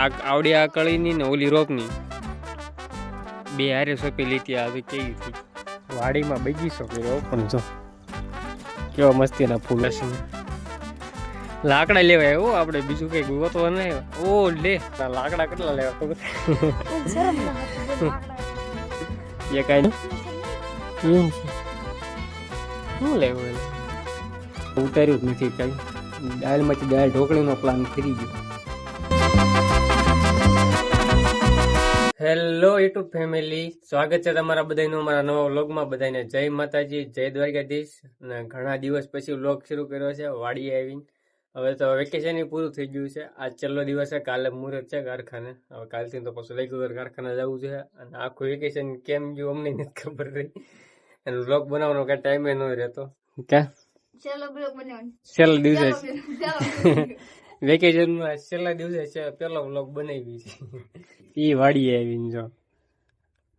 આ આવડી આ કળીની ને ઓલી રોપની બે હારે સોંપી લીધી. આવી કેવી થઈ વાડીમાં બગીચો કર્યો પણ જો કેવા મસ્તીના ફૂલ હશે. લાકડા લેવાય એવું આપણે બીજું કઈ ગોતવા નહીં. ઓ લે લાકડા કેટલા લેવા ખબર એ કાંઈ શું લેવું ઉતાર્યું જ નથી કાંઈ. દાળમાંથી દાળ ઢોકળીનો પ્લાન કરી ગયો. હેલો યુટ્યુબ ફેમિલી, સ્વાગત છે તમારા બધાનું અમારા નવા વ્લોગમાં. બધાને જય માતાજી, જય દ્વારકાધીશ. અને ઘણા દિવસ પછી વ્લોગ શરૂ કર્યો છે વાડીએ આવીને. હવે તો વેકેશન પૂરું થઈ ગયું છે. આજ છેલ્લો દિવસ છે, કાલે મુહૂર્ત છે કારખાને. હવે કાલથી તો પછી રેગ્યુલર કારખાને જવું છે. અને આખું વેકેશન કેમ ગયું અમને નથી ખબર રહી. અને વ્લોગ બનાવવાનો કઈ ટાઈમ ન રહેતો. ક્યાં છેલ્લા દિવસે વેકેશનમાં છેલ્લા દિવસે પેલો વ્લોગ બનાવી છે. એ વાડીએ આવીને જો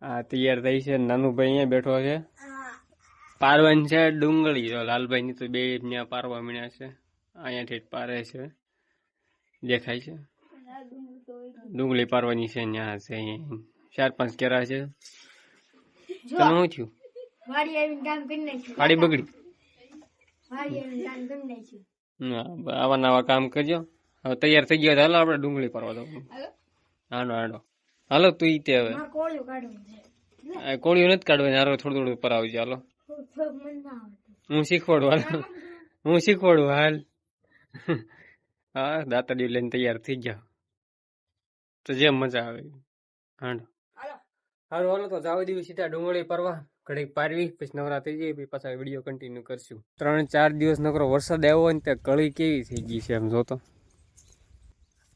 આ તૈયાર થઈ છે. નાનુભાઈ અહીંયા બેઠો છે. પારવાન છે ડુંગળી. જો લાલભાઈ ની તો બે ત્યાં પારવા મીણ્યા છે. અહીંયાથી પારે છે, દેખાય છે. ડુંગળી પારવાની છે ત્યાં છે. અહીંયા 4-5 કેરા છે. તમે શું થયું? વાડી બગડી. આવા નવા કામ કરજો. હવે તૈયાર થઈ ગયા હાલો આપણે ડુંગળી પારવા દઉં. હાલો હાલો હાલો તું ઈ તે હવે કોળીઓ નથી કાઢવાની. હારો થોડું થોડું પરાવજો. હાલો હું શીખવાડું. હાલ હું શીખવાડું. હાલ હા દાંતડીઓ લઈને તૈયાર થઈ ગયા તો જેમ મજા આવે. હાલો હાલો હાલો તો જાવ દીધું સીધા ડુંગળી પરવા. ઘડીક પારવી પછી નવરા થઈ જાય પછી પાછા વિડીયો કન્ટિન્યુ કરશું. 3-4 દિવસ નકરો વરસાદ આવ્યો હોય ને ત્યાં કળી કેવી થઈ ગઈ છે એમ જોતો.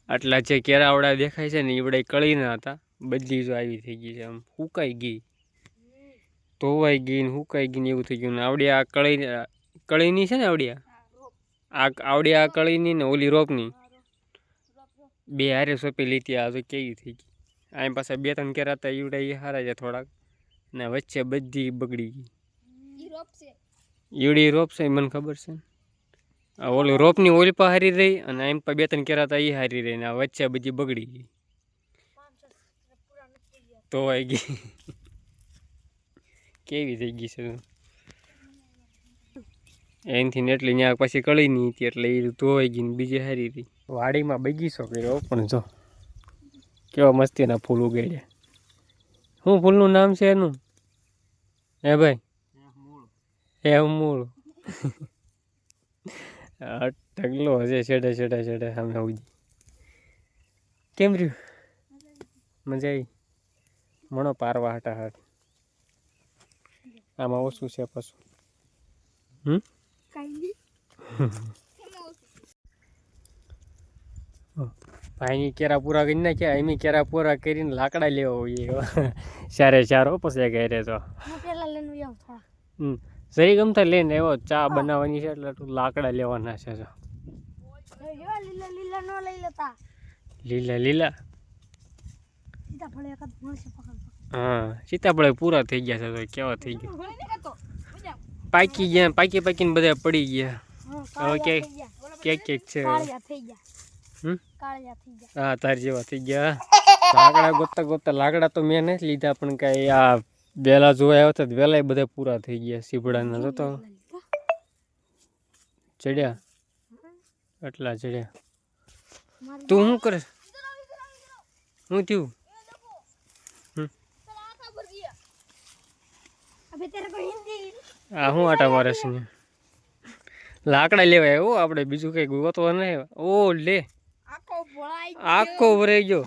આટલા જે કેરાવડા દેખાય છે ને એ કળી ના હતા, બદલી જો આવી થઈ ગઈ છે. આમ સુકાઈ ગઈ, ધોવાઈ ગઈ ને સુકાઈ ગઈ ને એવું થઈ ગયું. ને આવડી આ કળીની છે ને આવડી આ કળીની ને ઓલી રોપની બે હારે સોંપી લીધી. આ તો કેવી થઈ ગઈ. અહીં પાછા 2-3 કેરા હતા ઈવડા એ હારા છે થોડાક. ને વચ્ચે બધી બગડી ગઈ. ઈવડી રોપ છે મને ખબર છે. ઓલી રોપની ઓલી પા હારી રહી અને એમ પર 2-3 કેરા હતા એ હારી રહી. ને વચ્ચે બધી બગડી ગઈ, ધોવાઈ ગઈ. કેવી થઈ ગઈ છે એનથી એટલી ત્યાં પછી કળી નહીં હતી એટલે એ ધોવાઈ ગઈ ને બીજી હારી રહી. વાડીમાં બગીચો કર્યો પણ જો કેવા મસ્તીના ફૂલ ઉગાડ્યા. શું ફૂલનું નામ છે એનું? હે ભાઈ? હે મૂળ. ઢગલો હશે છેડે છેડે છેડે સામે ઉજી. કેમ રહ્યું? મજા આવી? મણો પારવા હટા હાટ. આમાં ઓછું છે પાછું. ભાઈની કેરા પૂરા કરી નાખ્યા. એમ કેરા પૂરા કરીને લાકડા લેવા હોઈએ 4 પછી ઘરે તો સહી ગમતા લઈને આવ્યો. ચા બનાવવાની છે એટલે લાકડા લેવાના છે. લીલા લીલા હા સીતાફળ પૂરા થઈ ગયા છે. તો કેવા થઈ ગયા, પાકી ગયા. પાકીને બધા પડી ગયા. હવે ક્યાંક છે. હા તારી જેવા થઈ ગયા. લાકડા ગોતતા લાકડા તો મેં નથી લીધા પણ કઈ આ વેલા જોવા આવ્યા હતા વેલા બધા પૂરા થઈ ગયા. સીપડાના જોતો ચડ્યા એટલા ચડ્યા. તું શું કરે? શું થયું? હા હું આટા મારે છે. લાકડા લેવાય એવું આપણે બીજું કઈ ગોતવા નહીં. ઓ લે આખો ભરાઈ ગયો.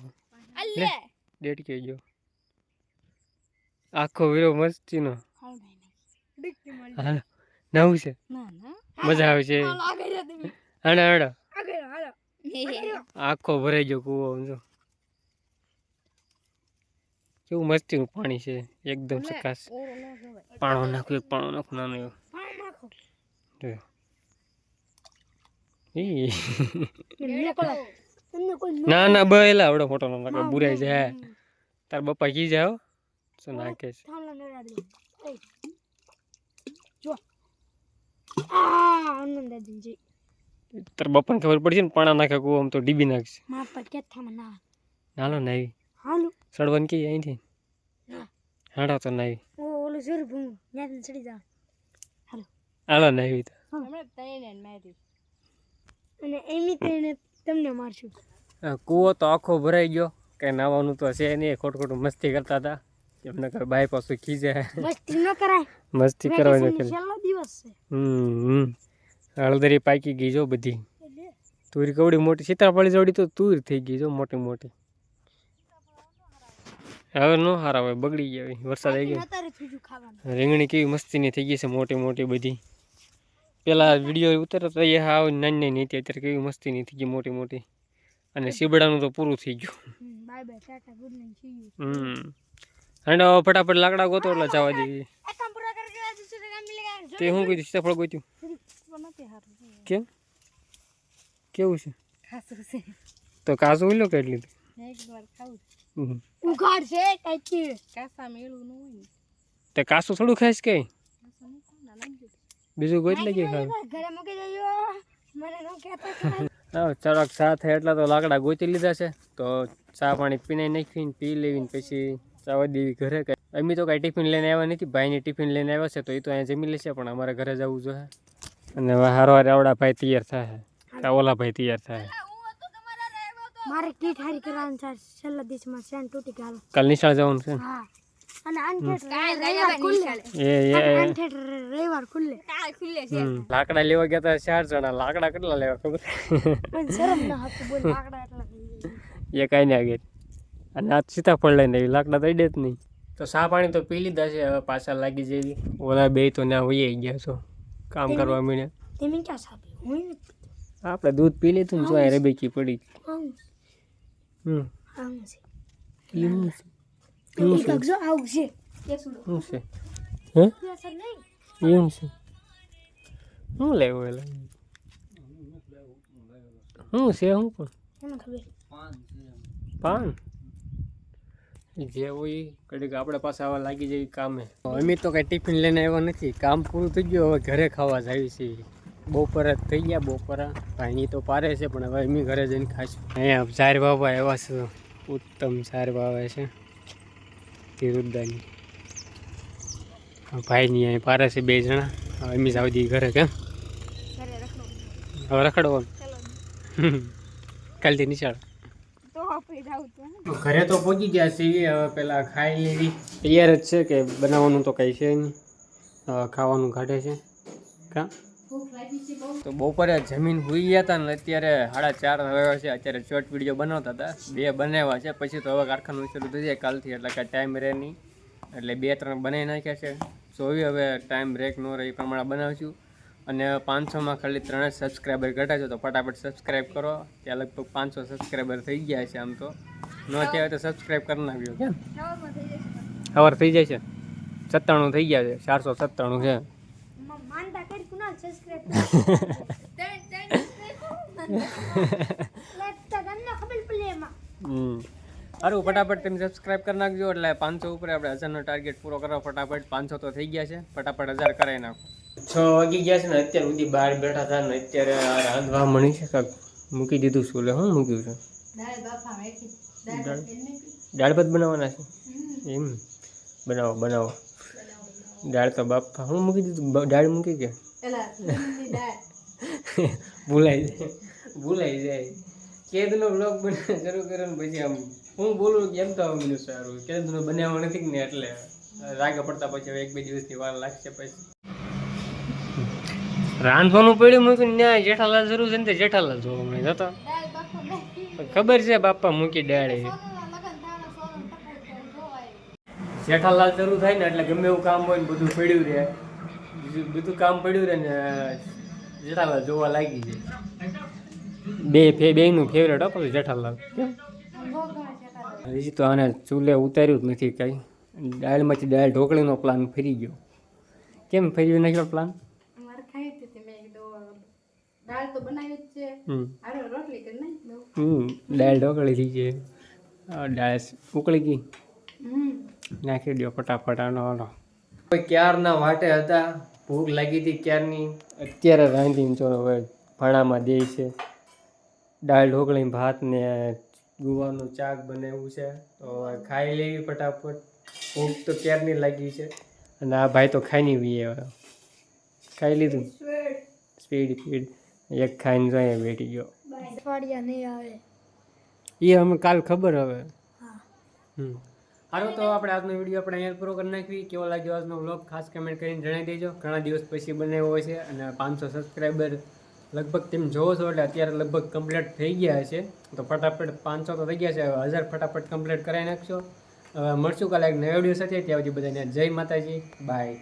ડેટકે ગયો આખો વીરો મસ્તી નો. હાલો નવું છે, મજા આવે છે. હાડો હાડો આખો ભરાઈ ગયો કૂવો. સમજો કેવું મસ્તી નું પાણી છે એકદમ સકાશ. પાણો નાખું નાનો એવો. ના ના બહેલા આવડો મોટો નો નાખે બુરાઈ જાય. તાર બપ્પા કી જાવ શું નાખે છે. તાર બપ્પાને ખબર પડશે ને પાણા નાખે કુવો આમ તો ડીબી નાખશે. નાલો નાવી હાલો સડવન કે અહીંથી હાડો તો નાવી ઓલો સર ભૂ ન્યાથી ચડી જા હાલો નાવી તો હમણાં તઈને મારી અને એમી તઈને તમને મારશું કૂવો તો આખો ભરાઈ ગયો કઈ નાવાનું તો છે નહીં ખોટું ખોટું મસ્તી કરતા હતા એમને કર બાઈ પાછું ખીજે મસ્તી ન કરાય મસ્તી કરવાની વેકેશનનો છેલ્લો દિવસ છે હળદરી પાકી ગઈ જો બધી તુર કવડી મોટી સીતાફળી જોડી તો તુર થઈ ગઈ જો મોટી મોટી હવે નો હારા હોય બગડી ગયા હોય વરસાદ આવી ગયો અત્યારે બીજું ખાવાનું રીંગણી કેવી મસ્તીની થઈ ગઈ છે મોટી મોટી બધી પેલા વિડીયો ઉતરતા એ હાવ નાની નાની હતી અત્યારે કેવી મસ્તીની થઈ ગઈ મોટી મોટી અને સીબડાનું તો પૂરું થઈ ગયું bye bye tata good night see you હાંડો ફટાફટ લાકડા ગોતો એટલે જવા દેવી આ કામ પૂરા કરકે આ દૂસરે કામ મિલેગા તે હું કીધું સીતાફળ ગોત્યું નથી હારું કેમ કેવું છે ખાસું છે તો કાજુ ઉલ્યો કાઢી લીધું એક વાર ખાવું ઉઘાડ છે કાચી કાસા મેળું ન હોય તે કાસું થોડું ખાઈશ કે બીજું ગોત લઈ ખાવ ઘરે મૂકી દેજો મને ન કહેતા હા ચરક ચા થાય એટલા તો લાકડા ગોતી લીધા છે તો ચા પાણી પીને નાખીને પી લેવીને પછી ચાવા દેવી ઘરે અમે તો કાંઈ ટિફિન લઈને આવ્યા નથી ભાઈની ટિફિન લઈને આવ્યા છે તો એ તો અહીંયા જમી લેશે પણ અમારે ઘરે જવું જોઈએ અને હારવાર આવડા ભાઈ તૈયાર થાય ઓલા ભાઈ તૈયાર થાય મારે કીટ હારી કરવાનું છે છેલ્લા દિવસમાં સેન તૂટી ગયો કાલ નિશાળ જવાનું છે હા અને રવિવાર ખુલ્લે રવિવાર ખુલ્લે કાલ ખુલ્લે છે લાકડા લેવા ગયા હતા 4 જણા લાકડા કેટલા લેવા ખબર મને શરમ ન હતું બોલ લાકડા એટલા એ કાંઈ નહીં આગળ અને આ સીતાફળ લઈને આવી લાકડા દઈ દે જ નહીં તો ચા પાણી તો પી લીધા છે હવે પાછા લાગી જેવી ઓલા બે તો ના વહી ગયા છો કામ કરવા મીને તમે ક્યાં સાપી હું આપણે દૂધ પી લીધું ને જો આ રેબેકી પડી આવું છે એવું છે જો આવું છે શું છે હે એવું છે શું લેવું એટલે શું છે શું પણ પાન જે હોય કડીક આપણે પાસે આવા લાગી જાય કામે અમે તો કઈ ટિફિન લઈને આવ્યા નથી કામ પૂરું થઈ ગયું હવે ઘરે ખાવા જાય છે બપોરે થઈ ગયા બપોરા ભાઈની તો પારે છે પણ હવે અમે ઘરે જઈને ખાશું અહીંયા ઝાર બાબા એવા છે ઉત્તમ ઝાર બાબા છે તિરુદ્દાની ભાઈની અહીં પારે છે 2 જણા હવે અમે જાવ દી ઘરે કેમ હવે રખડવાનું કાલથી નિશાળ ઘરે તો પહોંચી ગયા છીએ હવે પેલા ખાઈ લેવી તૈયાર જ છે કે બનાવવાનું તો કંઈ છે નહીં ખાવાનું કાઢે છે કા તો બપોરે જમીન હોઈ ગયા હતા ને અત્યારે 4:30 વાગ્યા છે અત્યારે શોર્ટ વિડીયો બનાવતા હતા 2 બનાવ્યા છે પછી તો હવે કારખાનું શરૂ થઈ જાય કાલથી એટલે કાંઈ ટાઈમ રહે નહીં એટલે 2-3 બનાવી નાખ્યા છે જોઈ હવે ટાઈમ બ્રેક ન રહે એ પ્રમાણે બનાવશું અને 500માં ખાલી 3 સબસ્ક્રાઈબર ઘટા છે તો ફટાફટ સબસ્ક્રાઈબ કરો ત્યાં લગભગ 500 સબસ્ક્રાઈબર થઈ ગયા છે આમ તો ન થયા તો સબસ્ક્રાઈબ કરી નાખ્યો કેમ ખબર થઈ જાય છે 97 થઈ ગયા છે 497 છે માનતા કરી કુનાલ સબસ્ક્રાઇબ અરે ફટાફટ તમે સબસ્ક્રાઈબ કરી નાખજો એટલે 500 ઉપર આપણે 1000નો ટાર્ગેટ પૂરો કરવા ફટાફટ 500 તો થઈ ગયા છે ફટાફટ 1000 કરાવી નાખો 6 વાગી ગયા છે ને અત્યાર સુધી બહાર બેઠા હતા ને અત્યારે આ રાંધવા મળી છે કાંક મૂકી દીધું શું હું મૂક્યું છે દાળ ભાત બનાવવાના છે એમ બનાવો બનાવો દાળ તો બાપા હું મૂકી દીધું દાળ મૂકી કે ભૂલાઈ જાય કેદનો બ્લોગ બનાવવા શરૂ કર્યો ને પછી આમ હું બોલું કેમ તો મને સારું કેદનો બનાવવા નથી ને એટલે રાગે પડતા પછી 1-2 દિવસની વાર લાગશે પછી રાંધવાનું પડ્યું મૂકીને ત્યાં જેઠાલાલ જરૂર છે ને તે જેઠાલાલ જોવા મળે જતો ખબર છે બાપા મૂકી દાળે જેઠાલાલ શરૂ થાય ને એટલે ગમે એવું કામ હોય ને બધું પડ્યું રહે બધું કામ પડ્યું રહે ને જેઠાલાલ જોવા લાગી જાય બેનું ફેવરેટ આપો જેઠાલાલ હજી તો આને ચૂલે ઉતાર્યું જ નથી કાંઈ દાળમાંથી દાળ ઢોકળીનો પ્લાન ફરી ગયો કેમ ફરી નાખ્યો પ્લાન દાળ ઢોકળી થઈ ગઈ દાળ ઉકળી ગઈ નાખી દો ફટાફટ આનો ક્યારના વાટે હતા ભૂખ લાગી હતી ક્યારની અત્યારે રાંધીને જો હવે ભાણામાં દે છે દાળ ઢોકળી ભાત ને ગુવાનું ચાક બનાવ્યું છે તો ખાઈ લેવી ફટાફટ. ભૂખ તો ક્યારની લાગી છે અને આ ભાઈ તો ખાઈ નહીં વીએ ખાઈ લીધું સ્પીડ એક ખાઈને જો અહીંયા બેઠી ગયો. અઠવાડિયા નહીં આવે એ અમે કાલ ખબર હવે. સારું તો આપણે આજનો વિડીયો આપણે અહીંયા પૂરો કરી નાખવી. કેવો લાગ્યો આજનો વ્લોગ ખાસ કમેન્ટ કરીને જણાવી દેજો. ઘણા દિવસ પછી બનાવ્યો છે અને 500 સબસ્ક્રાઈબર લગભગ તેમ જોવો છો એટલે અત્યારે લગભગ કમ્પ્લીટ થઈ ગયા છે. તો ફટાફટ 500 તો થઈ ગયા છે, 1000 ફટાફટ કમ્પ્લીટ કરાવી નાખશો. હવે મળશું કાલે એક નવા વિડીયો સાથે. ત્યાં સુધી બધાને જય માતાજી, બાય.